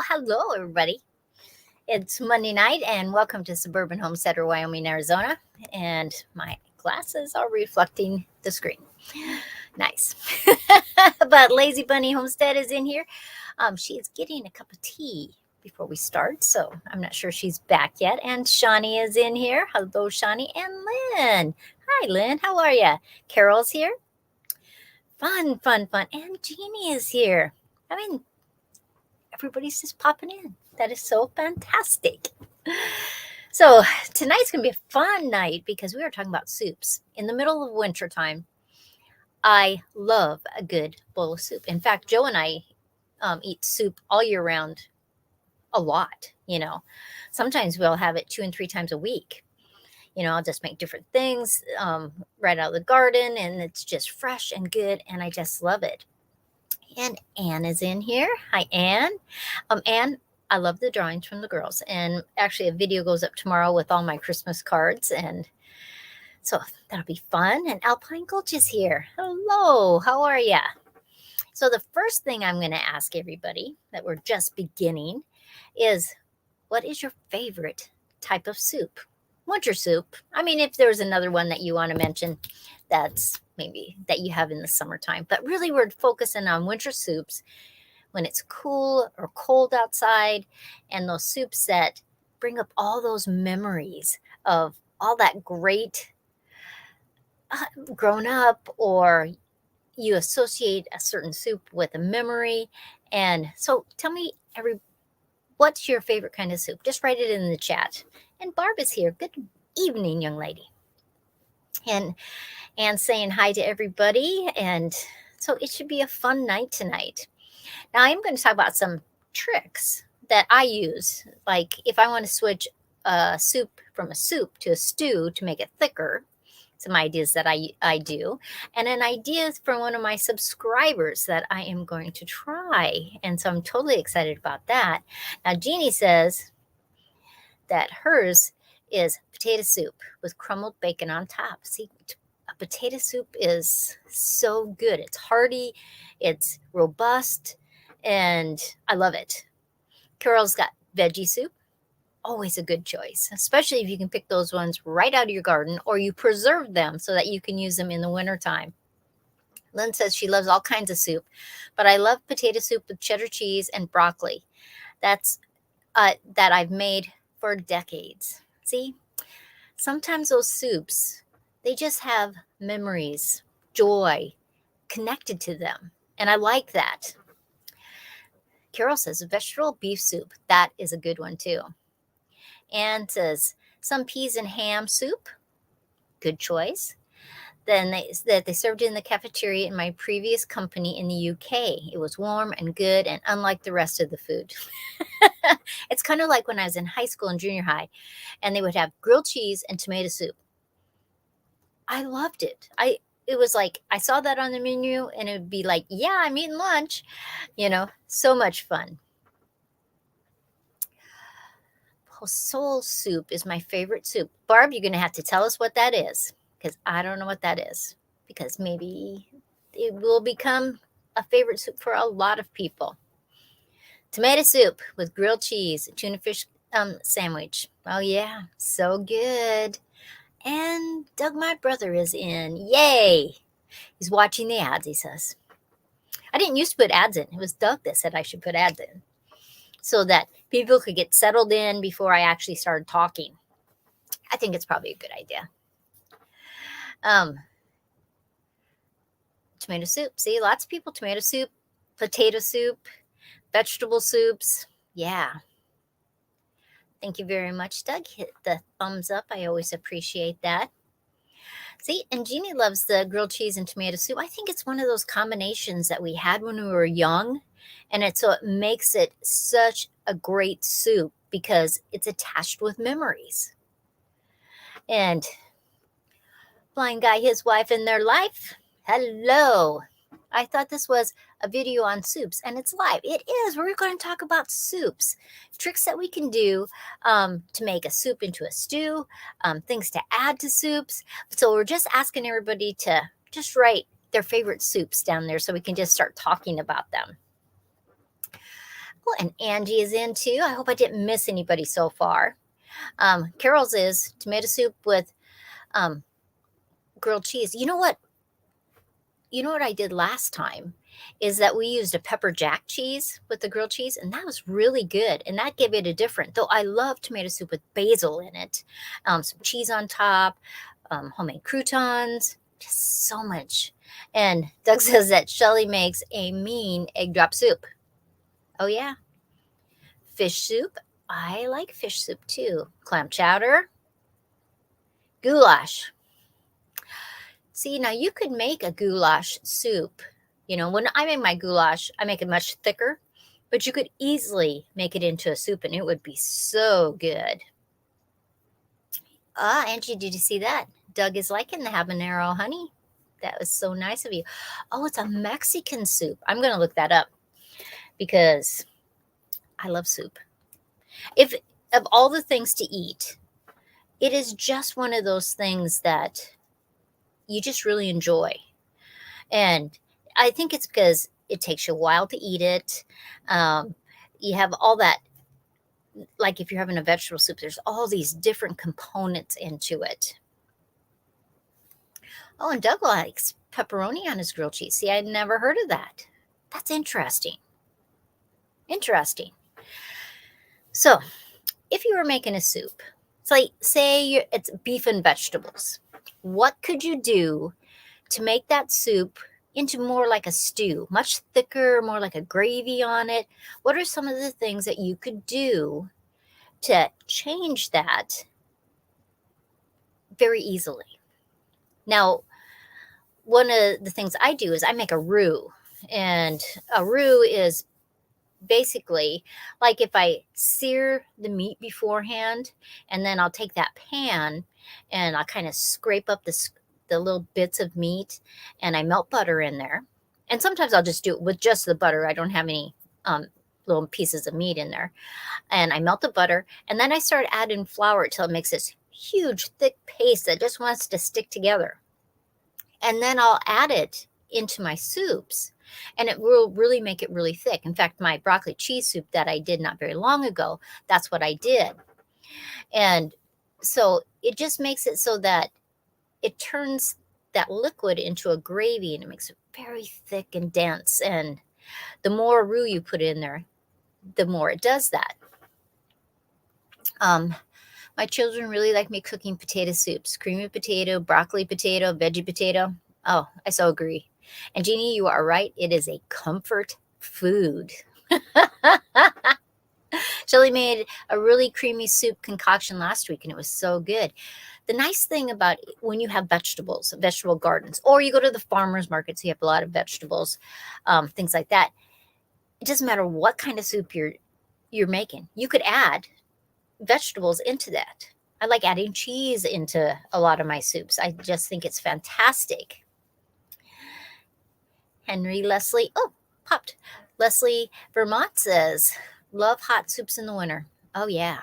Hello, everybody. It's Monday night, and welcome to Suburban Homesteader, Wyoming, Arizona. And my glasses are reflecting the screen. Nice. But Lazy Bunny Homestead is in here. She is getting a cup of tea before we start, so I'm not sure she's back yet. And Shawnee is in here. Hello, Shawnee. And Lynn. Hi, Lynn. How are you? Carol's here. Fun. And Jeannie is here. Everybody's just popping in. That is so fantastic. So tonight's going to be a fun night because we are talking about soups. In the middle of winter time, I love a good bowl of soup. In fact, Joe and I eat soup all year round a lot, Sometimes we'll have it 2 and 3 times a week. I'll just make different things right out of the garden, and it's just fresh and good, and I just love it. And Anne is in here. Hi, Anne. Anne, I love the drawings from the girls. And actually, a video goes up tomorrow with all my Christmas cards. And so that'll be fun. And Alpine Gulch is here. Hello. How are ya? So the first thing I'm going to ask everybody that we're just beginning is, what is your favorite type of soup? Winter soup. If there's another one that you want to mention, that's maybe that you have in the summertime. But really, we're focusing on winter soups when it's cool or cold outside, and those soups that bring up all those memories of all that great grown up, or you associate a certain soup with a memory. And so tell me, what's your favorite kind of soup? Just write it in the chat. And Barb is here. Good evening, young lady. And saying hi to everybody. And so it should be a fun night tonight. Now, I'm going to talk about some tricks that I use. Like if I want to switch a soup from a soup to a stew to make it thicker, some ideas that I do. And an idea from one of my subscribers that I am going to try. And so I'm totally excited about that. Now, Jeannie says that hers is potato soup with crumbled bacon on top. See, a potato soup is so good. It's hearty, it's robust, and I love it. Carol's got veggie soup. Always a good choice, especially if you can pick those ones right out of your garden, or you preserve them so that you can use them in the wintertime. Lynn says she loves all kinds of soup, but I love potato soup with cheddar cheese and broccoli. That's that I've made for decades. See, sometimes those soups, they just have memories, joy connected to them. And I like that. Carol says vegetable beef soup. That is a good one too. Anne says some peas and ham soup. Good choice. Then they served it in the cafeteria in my previous company in the UK. It was warm and good, and unlike the rest of the food. It's kind of like when I was in high school and junior high, and they would have grilled cheese and tomato soup. I loved it. It was like I saw that on the menu, and it would be like, yeah, I'm eating lunch. So much fun. Soul soup is my favorite soup. Barb, you're going to have to tell us what that is, because I don't know what that is, because maybe it will become a favorite soup for a lot of people. Tomato soup with grilled cheese, tuna fish sandwich. Oh, yeah, so good. And Doug, my brother, is in. Yay. He's watching the ads, he says. I didn't used to put ads in. It was Doug that said I should put ads in so that people could get settled in before I actually started talking. I think it's probably a good idea. Tomato soup. See, lots of people, tomato soup, potato soup, vegetable soups. Yeah. Thank you very much, Doug. Hit the thumbs up. I always appreciate that. See, and Jeannie loves the grilled cheese and tomato soup. I think it's one of those combinations that we had when we were young. And so it makes it such a great soup because it's attached with memories. And blind guy, his wife, and their life. Hello. I thought this was a video on soups, and it's live. It is. We're going to talk about soups, tricks that we can do to make a soup into a stew, things to add to soups. So we're just asking everybody to just write their favorite soups down there so we can just start talking about them. Oh, and Angie is in too. I hope I didn't miss anybody so far. Carol's is tomato soup with grilled cheese. You know what? You know what I did last time is that we used a pepper jack cheese with the grilled cheese, and that was really good. And that gave it a different, though I love tomato soup with basil in it, some cheese on top, homemade croutons, just so much. And Doug says that Shelly makes a mean egg drop soup. Oh, yeah. Fish soup. I like fish soup too. Clam chowder. Goulash. See, now you could make a goulash soup. You know, when I make my goulash, I make it much thicker, but you could easily make it into a soup and it would be so good. Angie, did you see that? Doug is liking the habanero honey. That was so nice of you. Oh, it's a Mexican soup. I'm going to look that up because I love soup. If of all the things to eat, it is just one of those things that you just really enjoy. And I think it's because it takes you a while to eat it. You have all that, like if you're having a vegetable soup, there's all these different components into it. Oh, and Doug likes pepperoni on his grilled cheese. See, I'd never heard of that. That's interesting. Interesting. So if you were making a soup, it's like, say it's beef and vegetables. What could you do to make that soup into more like a stew, much thicker, more like a gravy on it? What are some of the things that you could do to change that very easily? Now, one of the things I do is I make a roux, and a roux is basically like if I sear the meat beforehand, and then I'll take that pan and I'll kind of scrape up the little bits of meat, and I melt butter in there. And sometimes I'll just do it with just the butter. I don't have any little pieces of meat in there. And I melt the butter, and then I start adding flour till it makes this huge thick paste that just wants to stick together. And then I'll add it into my soups, and it will really make it really thick. In fact, my broccoli cheese soup that I did not very long ago, that's what I did. And so it just makes it so that it turns that liquid into a gravy, and it makes it very thick and dense. And the more roux you put in there, the more it does that. My children really like me cooking potato soups, creamy potato, broccoli potato, veggie potato. Oh, I so agree. And Jeannie, you are right. It is a comfort food. Shelly made a really creamy soup concoction last week, and it was so good. The nice thing about when you have vegetables, vegetable gardens, or you go to the farmer's markets, you have a lot of vegetables, things like that. It doesn't matter what kind of soup you're making. You could add vegetables into that. I like adding cheese into a lot of my soups. I just think it's fantastic. Henry Leslie, popped. Leslie Vermont says, love hot soups in the winter. Oh, yeah.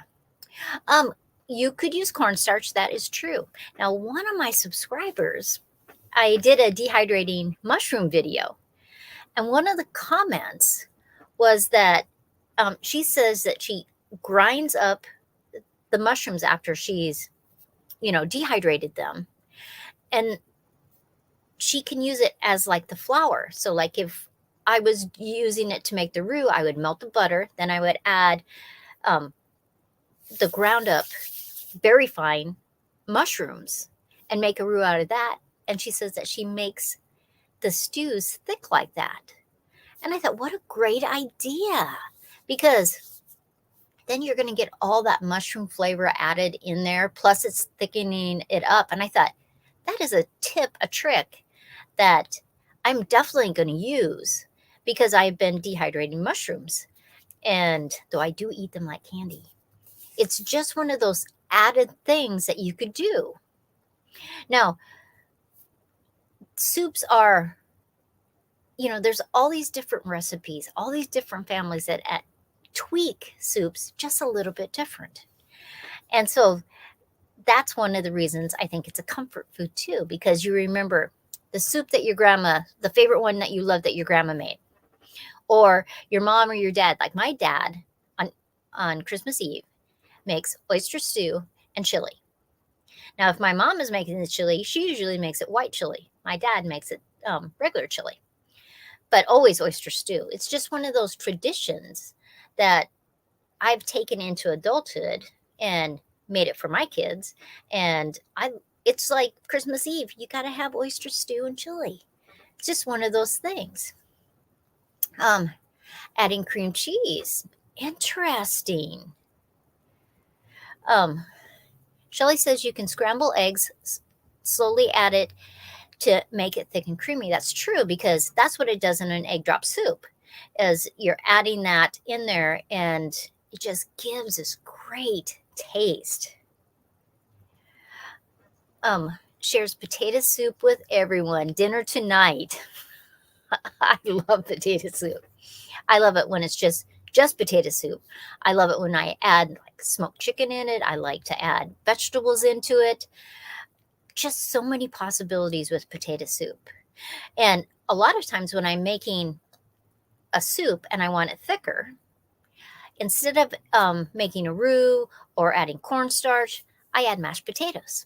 You could use cornstarch. That is true. Now, one of my subscribers, I did a dehydrating mushroom video, and one of the comments was that she says that she grinds up the mushrooms after she's, dehydrated them, and she can use it as like the flour. So like if I was using it to make the roux, I would melt the butter, then I would add the ground up very fine mushrooms and make a roux out of that. And she says that she makes the stews thick like that. And I thought, what a great idea, because then you're going to get all that mushroom flavor added in there. Plus it's thickening it up. And I thought that is a tip, a trick that I'm definitely going to use, because I've been dehydrating mushrooms, and though I do eat them like candy, it's just one of those added things that you could do. Now, soups are, there's all these different recipes, all these different families that tweak soups just a little bit different. And so that's one of the reasons I think it's a comfort food too, because you remember the soup that your grandma, the favorite one that you love that your grandma made. Or your mom or your dad, like my dad on Christmas Eve, makes oyster stew and chili. Now, if my mom is making the chili, she usually makes it white chili. My dad makes it regular chili, but always oyster stew. It's just one of those traditions that I've taken into adulthood and made it for my kids. And it's like Christmas Eve. You got to have oyster stew and chili. It's just one of those things. Adding cream cheese. Interesting. Shelly says you can scramble eggs, slowly add it to make it thick and creamy. That's true, because that's what it does in an egg drop soup, is you're adding that in there and it just gives this great taste. Shares potato soup with everyone. Dinner tonight. I love potato soup. I love it when it's just potato soup. I love it when I add like smoked chicken in it. I like to add vegetables into it. Just so many possibilities with potato soup. And a lot of times when I'm making a soup and I want it thicker, instead of making a roux or adding cornstarch, I add mashed potatoes.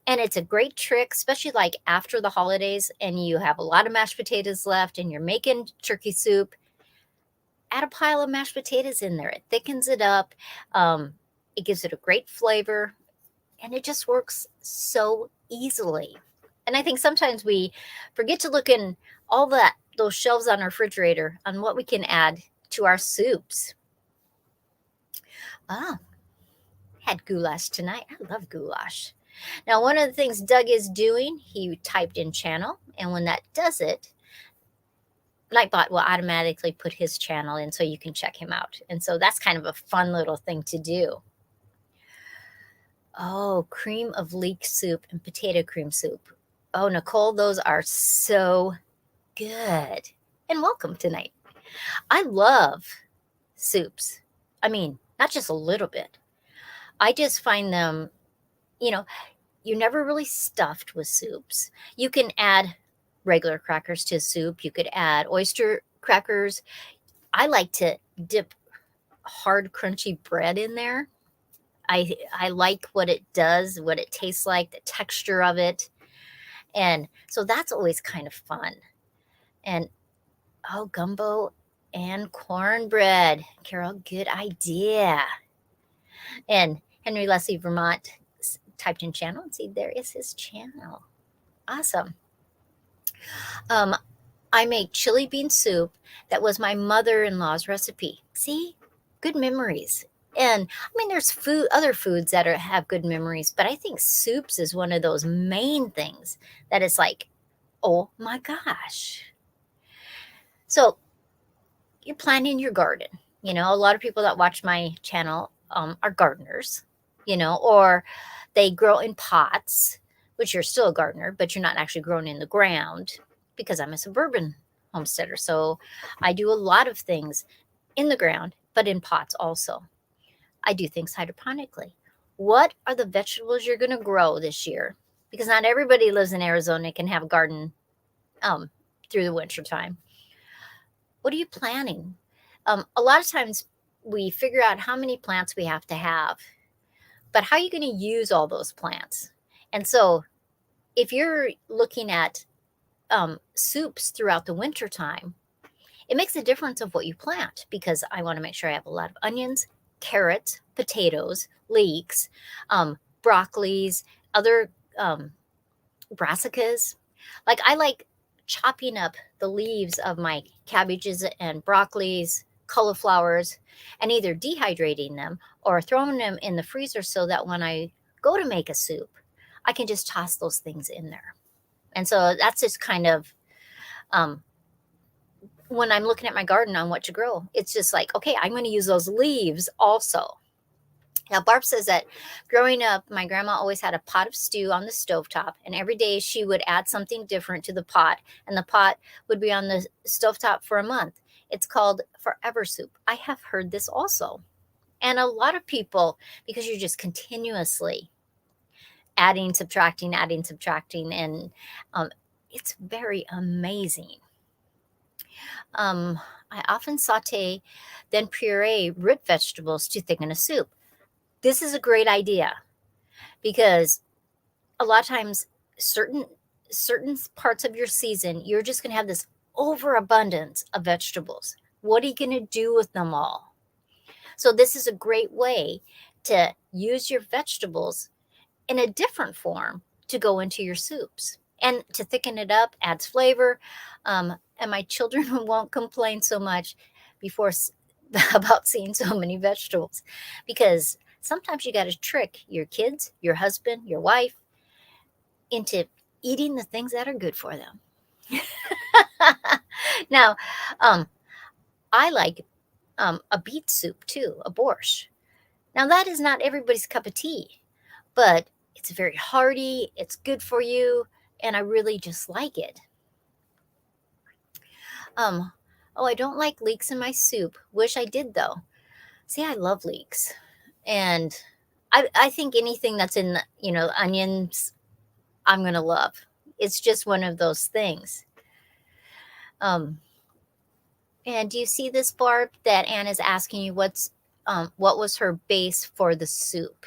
And it's a great trick, especially like after the holidays and you have a lot of mashed potatoes left and you're making turkey soup. Add a pile of mashed potatoes in there. It thickens it up. It gives it a great flavor, and it just works so easily. And I think sometimes we forget to look in all those shelves on our refrigerator on what we can add to our soups. Had goulash tonight. I love goulash. Now, one of the things Doug is doing, he typed in channel, and when that does it, Nightbot will automatically put his channel in so you can check him out. And so that's kind of a fun little thing to do. Oh, cream of leek soup and potato cream soup. Oh, Nicole, those are so good. And welcome tonight. I love soups. I mean, not just a little bit. I just find them, you're never really stuffed with soups. You can add regular crackers to soup. You could add oyster crackers. I like to dip hard, crunchy bread in there. I like what it does, what it tastes like, the texture of it. And so that's always kind of fun. And gumbo and cornbread. Carol, good idea. And Henry Leslie Vermont typed in channel and see there is his channel. Awesome. I made chili bean soup. That was my mother-in-law's recipe. See, good memories. And I mean, there's other foods that have good memories, but I think soups is one of those main things that is like, oh my gosh. So you're planting your garden. A lot of people that watch my channel are gardeners, or they grow in pots, which you're still a gardener, but you're not actually growing in the ground, because I'm a suburban homesteader. So I do a lot of things in the ground, but in pots also. I do things hydroponically. What are the vegetables you're going to grow this year? Because not everybody lives in Arizona and can have a garden through the winter time. What are you planting? A lot of times we figure out how many plants we have to have, but how are you going to use all those plants? And so if you're looking at soups throughout the winter time, it makes a difference of what you plant, because I want to make sure I have a lot of onions, carrots, potatoes, leeks, broccolis, other brassicas. Like I like chopping up the leaves of my cabbages and broccolis, cauliflowers, and either dehydrating them or throwing them in the freezer so that when I go to make a soup, I can just toss those things in there. And so that's just kind of when I'm looking at my garden on what to grow, it's just like, okay, I'm going to use those leaves also. Now, Barb says that growing up, my grandma always had a pot of stew on the stovetop, and every day she would add something different to the pot, and the pot would be on the stovetop for a month. It's called forever soup. I have heard this also. And a lot of people, because you're just continuously adding, subtracting, and it's very amazing. Um, I often saute, then puree root vegetables to thicken a soup. This is a great idea because a lot of times certain parts of your season, you're just going to have this overabundance of vegetables. What are you going to do with them all? So this is a great way to use your vegetables in a different form to go into your soups and to thicken it up, adds flavor. And my children won't complain so much before about seeing so many vegetables, because sometimes you got to trick your kids, your husband, your wife into eating the things that are good for them. Now, I like a beet soup too, a borscht. Now, that is not everybody's cup of tea, but it's very hearty, it's good for you, and I really just like it. Oh, I don't like leeks in my soup. Wish I did though. See, I love leeks. And I think anything that's in, onions, I'm going to love. It's just one of those things. And do you see this, Barb, that Anne is asking you what was her base for the soup?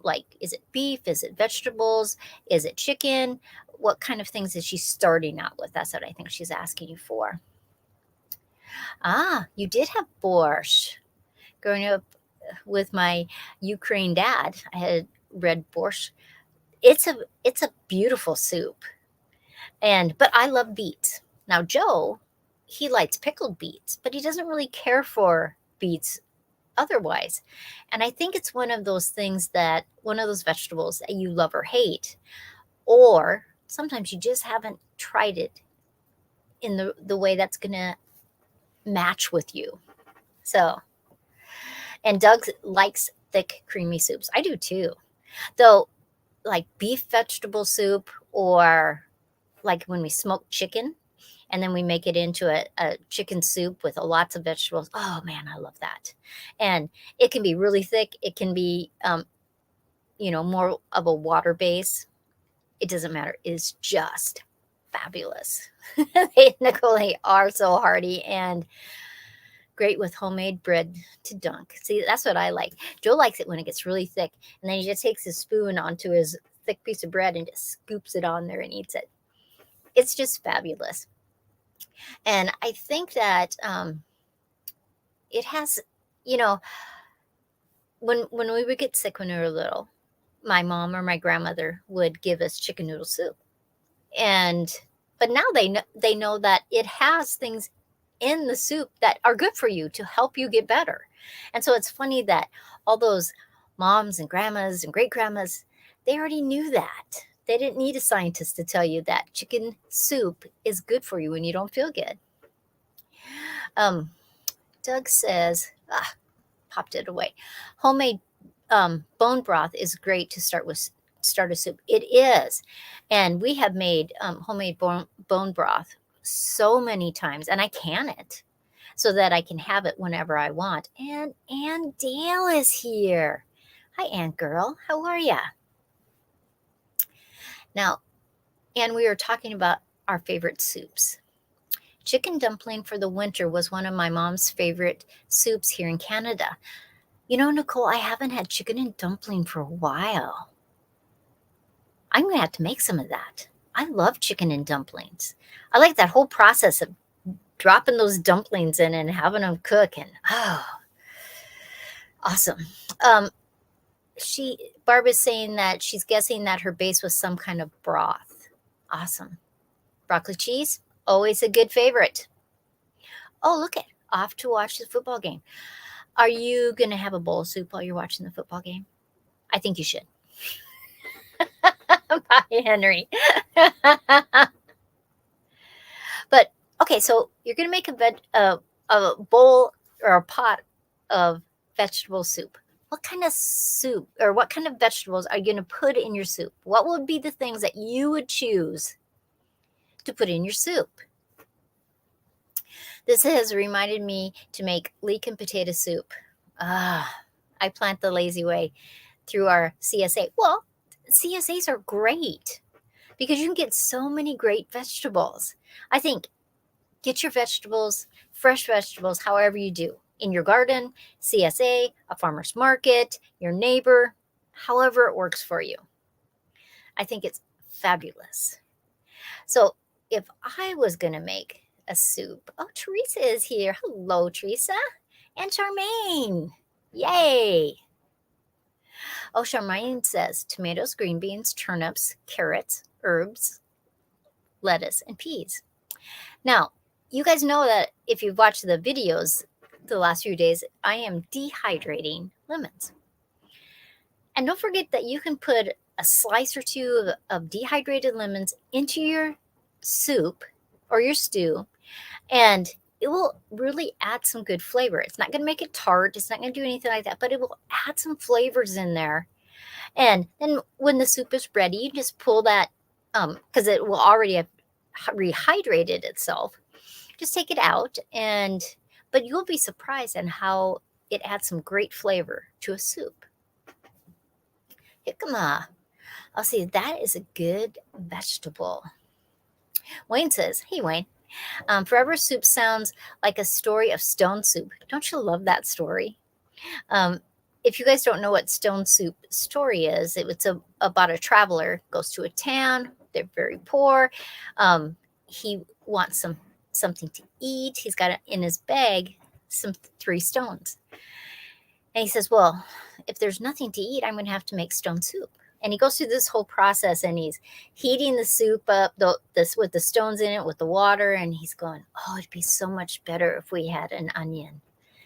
Like, is it beef? Is it vegetables? Is it chicken? What kind of things is she starting out with? That's what I think she's asking you for. Ah, you did have borscht. Growing up with my Ukraine dad, I had red borscht. It's a beautiful soup. But I love beets. Now Joe, he likes pickled beets, but he doesn't really care for beets otherwise. And I think it's one of those vegetables that you love or hate, or sometimes you just haven't tried it in the way that's going to match with you. So, and Doug likes thick, creamy soups. I do too. Though, like beef vegetable soup, or like when we smoke chicken and then we make it into a chicken soup with lots of vegetables. Oh man, I love that. And it can be really thick. It can be, more of a water base. It doesn't matter. It's just fabulous. Nicole, they are so hearty and great with homemade bread to dunk. See, that's what I like. Joe likes it when it gets really thick, and then he just takes his spoon onto his thick piece of bread and just scoops it on there and eats it. It's just fabulous. And I think that it has, when we would get sick when we were little, my mom or my grandmother would give us chicken noodle soup. But now they know that it has things in the soup that are good for you to help you get better. And so it's funny that all those moms and grandmas and great grandmas, they already knew that. They didn't need a scientist to tell you that chicken soup is good for you when you don't feel good. Doug says, popped it away. Homemade bone broth is great to start a soup. It is. And we have made homemade bone broth so many times, and I can it so that I can have it whenever I want. And Ann Dale is here. Hi, Ann girl. How are ya? Now, Ann, we were talking about our favorite soups. Chicken dumpling for the winter was one of my mom's favorite soups here in Canada. Nicole, I haven't had chicken and dumpling for a while. I'm going to have to make some of that. I love chicken and dumplings. I like that whole process of dropping those dumplings in and having them cook, and awesome. Barb is saying that she's guessing that her base was some kind of broth. Awesome. Broccoli cheese, always a good favorite. Oh, look it, off to watch the football game. Are you going to have a bowl of soup while you're watching the football game? I think you should. Bye, Henry. But okay, so you're going to make a bowl or a pot of vegetable soup. What kind of soup or what kind of vegetables are you going to put in your soup? What would be the things that you would choose to put in your soup? This has reminded me to make leek and potato soup. I plant the lazy way through our CSA. Well, CSAs are great because you can get so many great vegetables. I think Get your vegetables, fresh vegetables, however you do, in your garden, CSA, a farmer's market, your neighbor, however it works for you. I think it's fabulous. So if I was going to make a soup, oh, Teresa is here. Hello, Teresa. And Charmaine. Yay. Oh, Charmaine says tomatoes, green beans, turnips, carrots, herbs, lettuce, and peas. Now, you guys know that if you've watched the videos the last few days, I am dehydrating lemons. And don't forget that you can put a slice or two of dehydrated lemons into your soup or your stew, and it will really add some good flavor. It's not going to make it tart. It's not going to do anything like that, but it will add some flavors in there. And then when the soup is ready, you just pull that, because it will already have rehydrated itself. Just take it out, but you'll be surprised at how it adds some great flavor to a soup. Jicama. I'll see, that is a good vegetable. Wayne says, hey, Wayne, Forever Soup sounds like a story of Stone Soup. Don't you love that story? If you guys don't know what Stone Soup story is, it's about a traveler goes to a town. They're very poor. He wants something to eat. He's got in his bag some 3 stones. And he says, well, if there's nothing to eat, I'm going to have to make stone soup. And he goes through this whole process, and he's heating the soup up with the stones in it, with the water. And he's going, oh, it'd be so much better if we had an onion.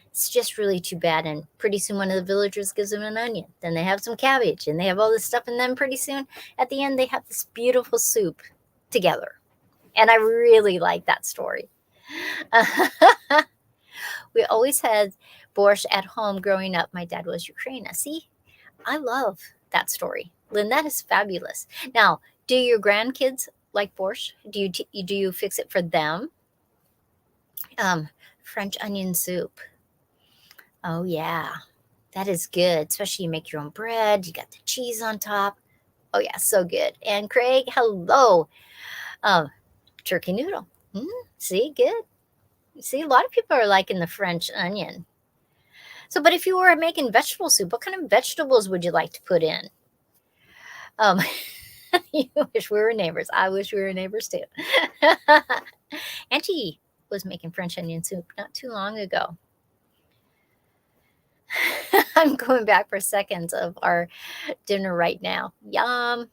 It's just really too bad. And pretty soon one of the villagers gives him an onion. Then they have some cabbage, and they have all this stuff. And then pretty soon at the end, they have this beautiful soup together. And I really like that story. We always had borscht at home growing up. My dad was Ukrainian. See, I love that story. Lynn, that is fabulous. Now, do your grandkids like borscht? Do you fix it for them? French onion soup. Oh, yeah. That is good. Especially you make your own bread. You got the cheese on top. Oh, yeah, so good. And Craig, hello. Turkey noodle. See, good. See, a lot of people are liking the French onion. So, but if you were making vegetable soup, what kind of vegetables would you like to put in? You wish we were neighbors. I wish we were neighbors too. Auntie was making French onion soup not too long ago. I'm going back for seconds of our dinner right now. Yum.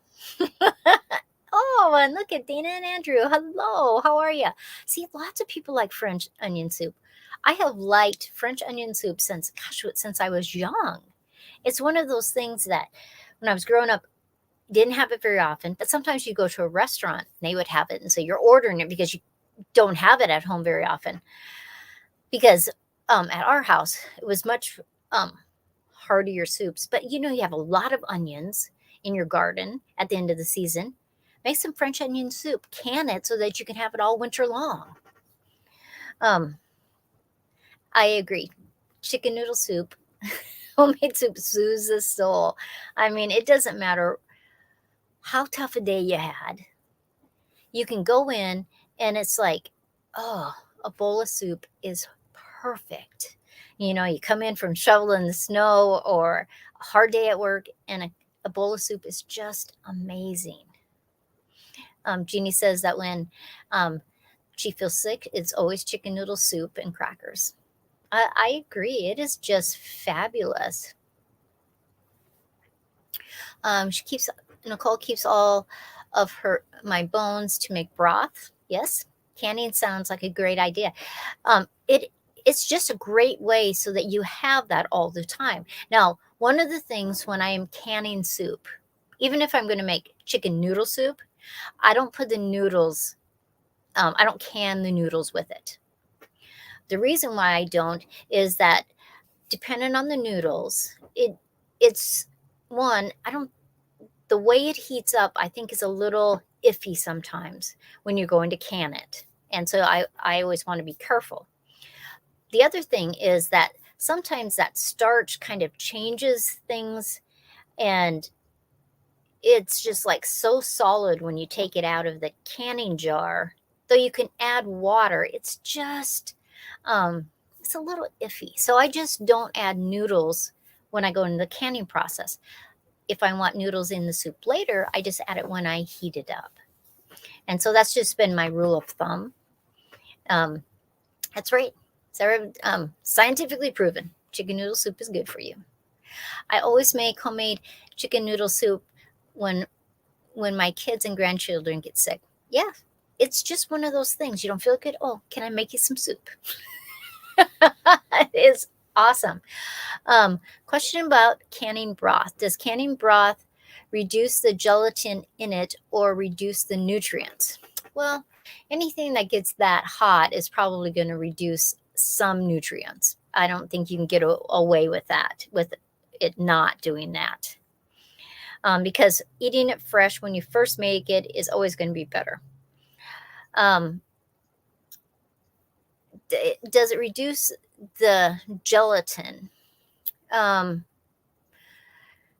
Oh, and look at Dana and Andrew. Hello. How are you? See, lots of people like French onion soup. I have liked French onion soup since I was young. It's one of those things that when I was growing up, didn't have it very often, but sometimes you go to a restaurant and they would have it. And so you're ordering it because you don't have it at home very often. Because at our house, it was much heartier soups. But, you have a lot of onions in your garden at the end of the season. Make some French onion soup. Can it so that you can have it all winter long. I agree. Chicken noodle soup. Homemade soup soothes the soul. I mean, it doesn't matter how tough a day you had. You can go in and it's like, oh, a bowl of soup is perfect. You come in from shoveling the snow or a hard day at work, and a bowl of soup is just amazing. Jeannie says that when she feels sick, it's always chicken noodle soup and crackers. I agree. It is just fabulous. Nicole keeps all of my bones to make broth. Yes, canning sounds like a great idea. It's just a great way so that you have that all the time. Now, one of the things when I am canning soup, even if I'm going to make chicken noodle soup, I don't put the noodles, I don't can the noodles with it. The reason why I don't is that depending on the noodles, it's one, the way it heats up, I think is a little iffy sometimes when you're going to can it. And so I always want to be careful. The other thing is that sometimes that starch kind of changes things, and it's just like so solid when you take it out of the canning jar though you can add water, it's just, it's a little iffy. So I just don't add noodles when I go into the canning process. If I want noodles in the soup later, I just add it when I heat it up. And so that's just been my rule of thumb. That's right. So, scientifically proven, chicken noodle soup is good for you. I always make homemade chicken noodle soup when my kids and grandchildren get sick. Yeah, it's just one of those things. You don't feel good. Oh, can I make you some soup? It is awesome. Question about canning broth. Does canning broth reduce the gelatin in it or reduce the nutrients? Well, anything that gets that hot is probably going to reduce some nutrients. I don't think you can get away with that, with it not doing that. Because eating it fresh when you first make it is always going to be better. Does it reduce the gelatin?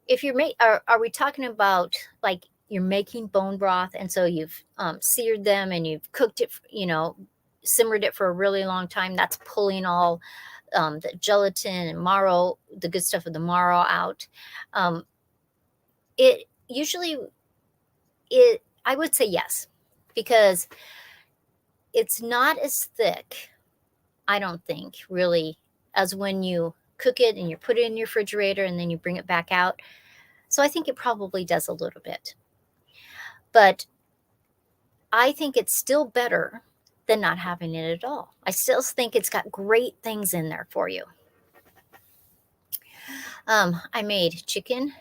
If you're are we talking about like you're making bone broth, and so you've seared them and you've cooked it, simmered it for a really long time? That's pulling all the gelatin and marrow, the good stuff of the marrow out. It usually, I would say yes, because it's not as thick, I don't think, really, as when you cook it and you put it in your refrigerator and then you bring it back out. So I think it probably does a little bit. But I think it's still better than not having it at all. I still think it's got great things in there for you. I made chicken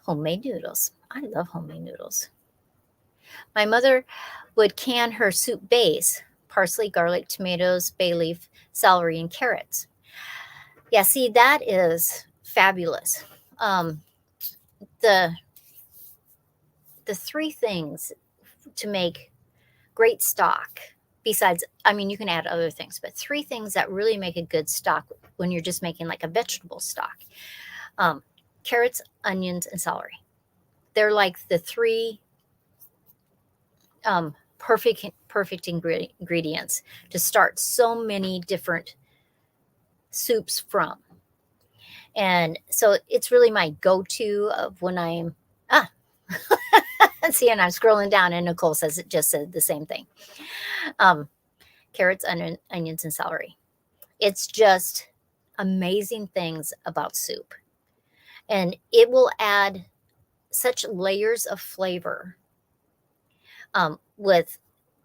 homemade noodles. I love homemade noodles. My mother would can her soup base: parsley, garlic, tomatoes, bay leaf, celery, and carrots. Yeah, see, that is fabulous. The three things to make great stock, besides, I mean, you can add other things, but three things that really make a good stock when you're just making like a vegetable stock: carrots, onions, and celery. They're like the three perfect ingredients to start so many different soups from. And so it's really my go-to of when I'm see, and I'm scrolling down and Nicole says it just said the same thing. Carrots, onions, and celery. It's just amazing things about soup. And it will add such layers of flavor with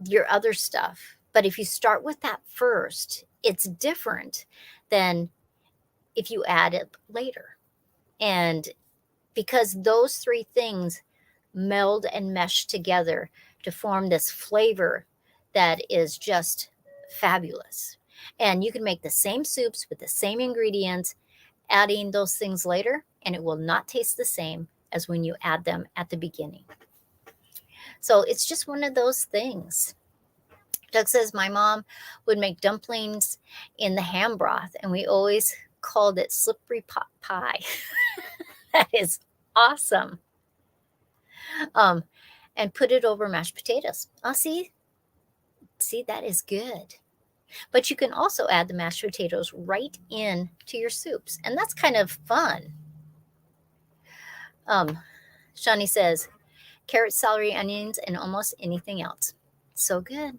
your other stuff. But if you start with that first, it's different than if you add it later. And because those three things meld and mesh together to form this flavor that is just fabulous. And you can make the same soups with the same ingredients, adding those things later, and it will not taste the same as when you add them at the beginning. So it's just one of those things. Doug says my mom would make dumplings in the ham broth, and we always called it slippery pot pie. That is awesome. And put it over mashed potatoes. Oh, see, that is good. But you can also add the mashed potatoes right into your soups, and that's kind of fun. Shawnee says carrots, celery, onions, and almost anything else. So good.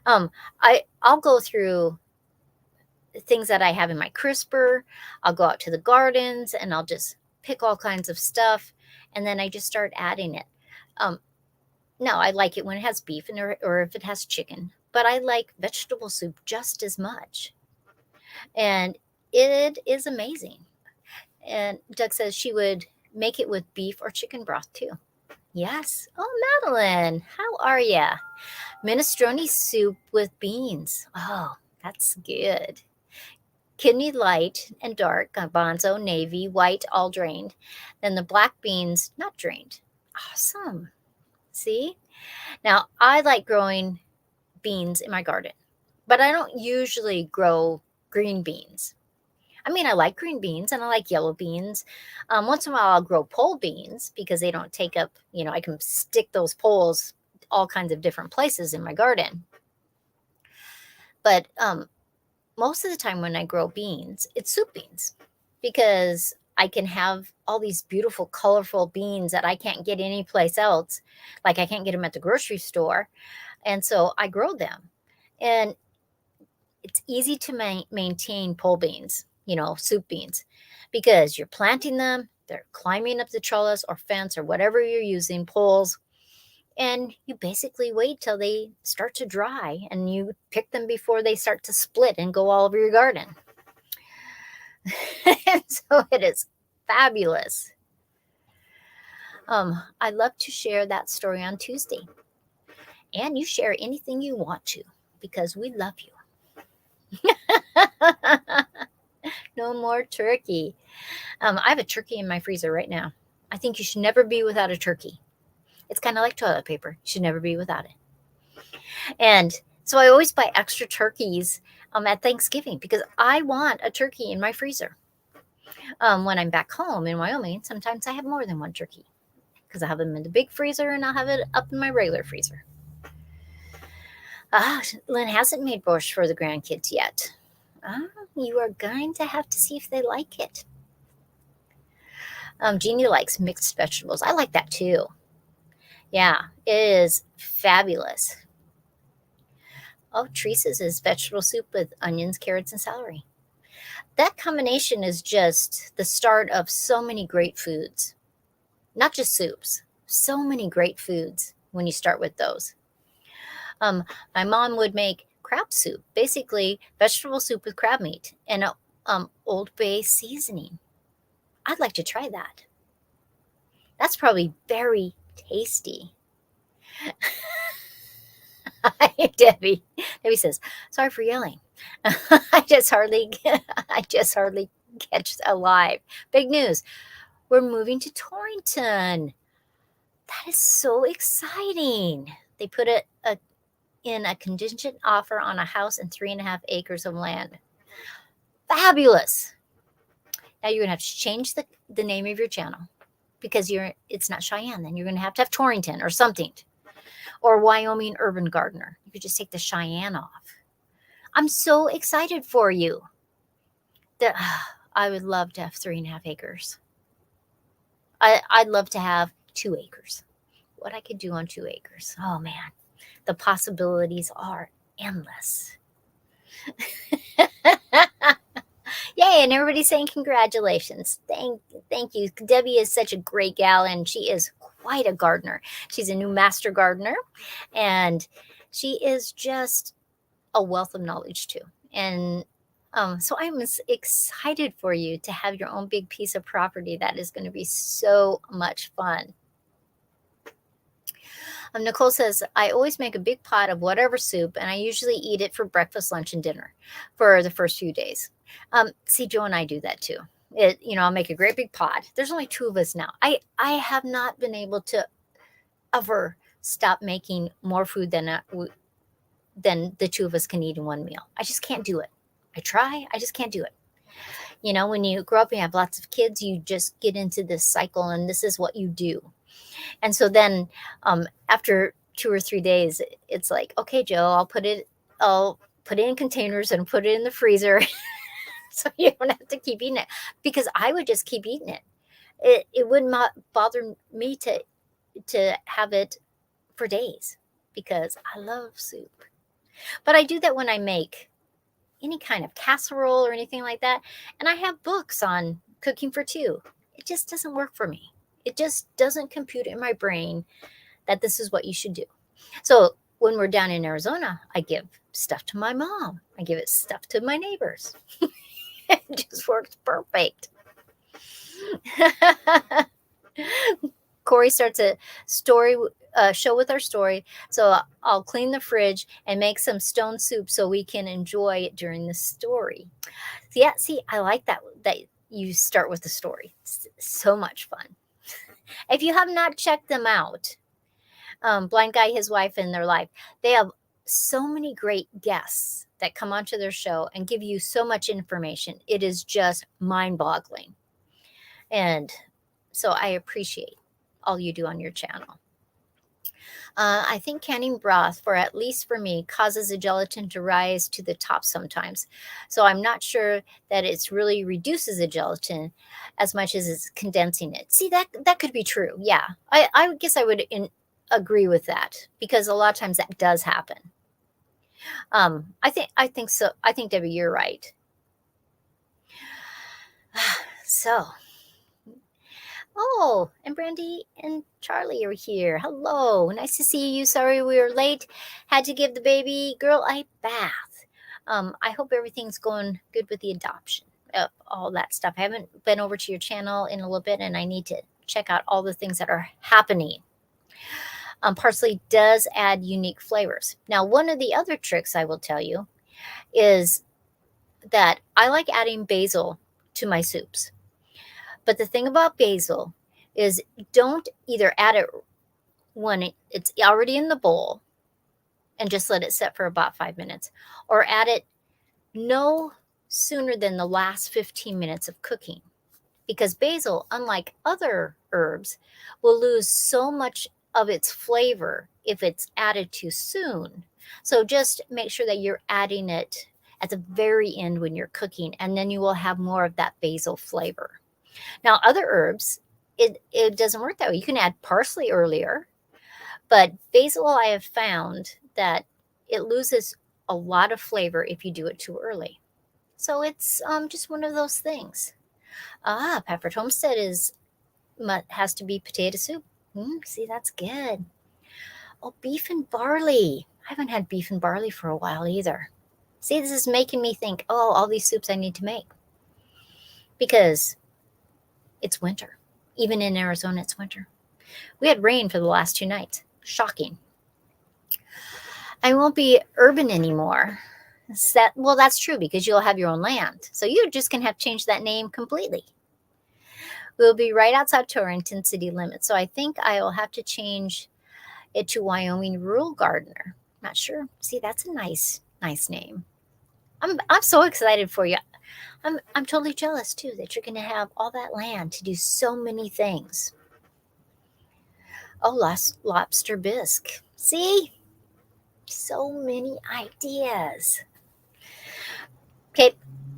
I'll go through things that I have in my crisper. I'll go out to the gardens and I'll just pick all kinds of stuff, and then I just start adding it. Now, I like it when it has beef or if it has chicken, but I like vegetable soup just as much. And it is amazing. And Doug says she would make it with beef or chicken broth too. Yes. Oh, Madeline, how are you? Minestrone soup with beans. Oh, that's good. Kidney light and dark, garbanzo, navy, white, all drained. Then the black beans, not drained. Awesome. See? Now, I like growing beans in my garden, but I don't usually grow green beans. I mean, I like green beans and I like yellow beans. Once in a while, I'll grow pole beans because they don't take up, I can stick those poles all kinds of different places in my garden. But most of the time when I grow beans, it's soup beans, because I can have all these beautiful, colorful beans that I can't get anyplace else. Like I can't get them at the grocery store. And so I grow them. And it's easy to maintain pole beans, soup beans, because you're planting them, they're climbing up the trellis or fence or whatever you're using, poles, and you basically wait till they start to dry and you pick them before they start to split and go all over your garden. And so it is fabulous. I'd love to share that story on Tuesday. And you share anything you want to, because we love you. No more turkey. I have a turkey in my freezer right now. I think you should never be without a turkey. It's kind of like toilet paper. You should never be without it. And so I always buy extra turkeys at Thanksgiving, because I want a turkey in my freezer. When I'm back home in Wyoming, sometimes I have more than one turkey, because I have them in the big freezer and I'll have it up in my regular freezer. Lynn hasn't made borscht for the grandkids yet. You are going to have to see if they like it. Jeannie likes mixed vegetables. I like that too. Yeah, it is fabulous. Oh, Teresa's is vegetable soup with onions, carrots, and celery. That combination is just the start of so many great foods. Not just soups, so many great foods when you start with those. My mom would make crab soup, basically vegetable soup with crab meat and Old Bay seasoning. I'd like to try that. That's probably very tasty. Hi, Debbie. Debbie says, "Sorry for yelling. I just hardly catch alive. Big news. We're moving to Torrington. That is so exciting. They put in a contingent offer on a house and 3.5 acres of land. Fabulous. Now you're going to have to change the name of your channel, because it's not Cheyenne. Then you're going to have Torrington or something, or Wyoming Urban Gardener. You could just take the Cheyenne off. I'm so excited for you. I would love to have 3.5 acres. I'd love to have 2 acres. What I could do on 2 acres. Oh man, the possibilities are endless. Yay, and everybody's saying congratulations. Thank you. Debbie is such a great gal, and she is quite a gardener. She's a new master gardener, and she is just a wealth of knowledge too. And so I'm excited for you to have your own big piece of property. That is going to be so much fun. Nicole says, I always make a big pot of whatever soup, and I usually eat it for breakfast, lunch, and dinner for the first few days. See, Joe and I do that too. I'll make a great big pot. There's only 2 of us now. I have not been able to ever stop making more food than the 2 of us can eat in one meal. I just can't do it. I try. I just can't do it. When you grow up and you have lots of kids, you just get into this cycle, and this is what you do. And so then after 2 or 3 days, it's like, okay, Joe, I'll put it in containers and put it in the freezer. So you don't have to keep eating it, because I would just keep eating it. It would not bother me to have it for days, because I love soup. But I do that when I make any kind of casserole or anything like that. And I have books on cooking for 2. It just doesn't work for me. It just doesn't compute in my brain that this is what you should do. So when we're down in Arizona, I give stuff to my mom. I give it stuff to my neighbors. It just works perfect. Corey starts a show with our story. So I'll clean the fridge and make some stone soup so we can enjoy it during the story. Yeah, see, I like that you start with the story. It's so much fun. If you have not checked them out, Blind Guy, His Wife, and Their Life, they have so many great guests that come onto their show and give you so much information. It is just mind-boggling. And so I appreciate all you do on your channel. I think canning broth, for at least for me, causes the gelatin to rise to the top sometimes. So I'm not sure that it's really reduces the gelatin as much as it's condensing it. See, that could be true. Yeah, I guess I would agree with that, because a lot of times that does happen. I think so. I think, Debbie, you're right. So, oh, and Brandy and Charlie are here. Hello, nice to see you. Sorry we were late. Had to give the baby girl a bath. I hope everything's going good with the adoption, all that stuff. I haven't been over to your channel in a little bit, and I need to check out all the things that are happening. Parsley does add unique flavors. Now, one of the other tricks I will tell you is that I like adding basil to my soups. But the thing about basil is, don't either add it when it's already in the bowl and just let it set for about 5 minutes, or add it no sooner than the last 15 minutes of cooking. Because basil, unlike other herbs, will lose so much of its flavor if it's added too soon. So just make sure that you're adding it at the very end when you're cooking, and then you will have more of that basil flavor. Now, other herbs, it doesn't work that way. You can add parsley earlier, but basil, I have found that it loses a lot of flavor if you do it too early. So it's just one of those things. Peppered Homestead has to be potato soup. See, that's good. Oh, beef and barley. I haven't had beef and barley for a while either. See, this is making me think, oh, all these soups I need to make. Because it's winter. Even in Arizona, it's winter. We had rain for the last 2 nights. Shocking. I won't be urban anymore. Well, that's true, because you'll have your own land. So you just can have changed that name completely. We'll be right outside Torrington city limits. So I think I will have to change it to Wyoming Rural Gardener. Not sure. See, that's a nice name. I'm so excited for you. I'm totally jealous too that you're going to have all that land to do so many things. Oh, lobster bisque. See? So many ideas. Okay,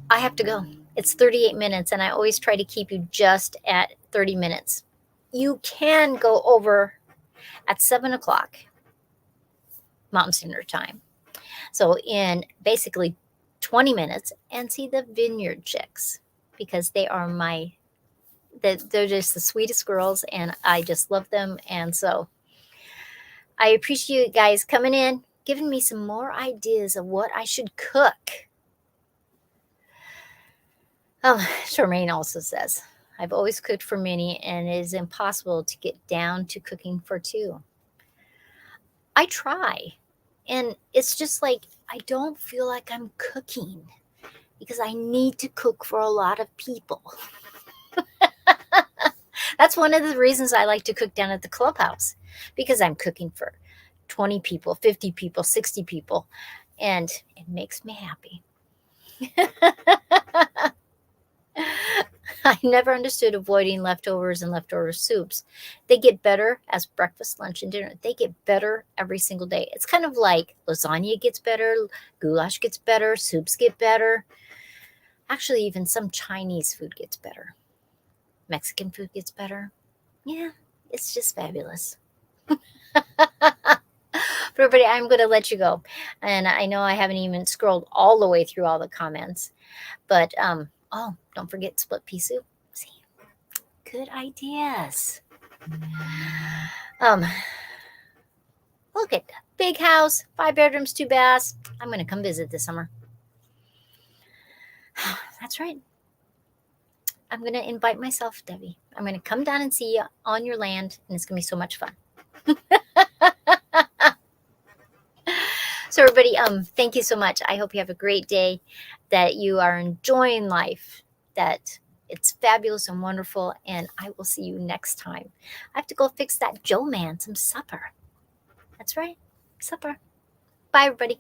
I have to go. It's 38 minutes, and I always try to keep you just at 30 minutes. You can go over at 7 o'clock Mountain Standard Time. So in basically 20 minutes, and see the vineyard chicks, because they are they're just the sweetest girls, and I just love them. And so I appreciate you guys coming in, giving me some more ideas of what I should cook. Charmaine also says, I've always cooked for many, and it is impossible to get down to cooking for 2. I try, and it's just like I don't feel like I'm cooking, because I need to cook for a lot of people. That's one of the reasons I like to cook down at the clubhouse, because I'm cooking for 20 people, 50 people, 60 people, and it makes me happy. I never understood avoiding leftovers and leftover soups. They get better as breakfast, lunch, and dinner. They get better every single day. It's kind of like lasagna gets better, goulash gets better, soups get better. Actually, even some Chinese food gets better. Mexican food gets better. Yeah, it's just fabulous. But everybody, I'm going to let you go. And I know I haven't even scrolled all the way through all the comments. But, oh, don't forget split pea soup. See, good ideas. Look at that. Big house, 5 bedrooms, 2 baths. I'm going to come visit this summer. That's right. I'm going to invite myself, Debbie. I'm going to come down and see you on your land, and it's going to be so much fun. So everybody, thank you so much. I hope you have a great day, that you are enjoying life, that it's fabulous and wonderful, and I will see you next time. I have to go fix that Joe man some supper. That's right, supper. Bye, everybody.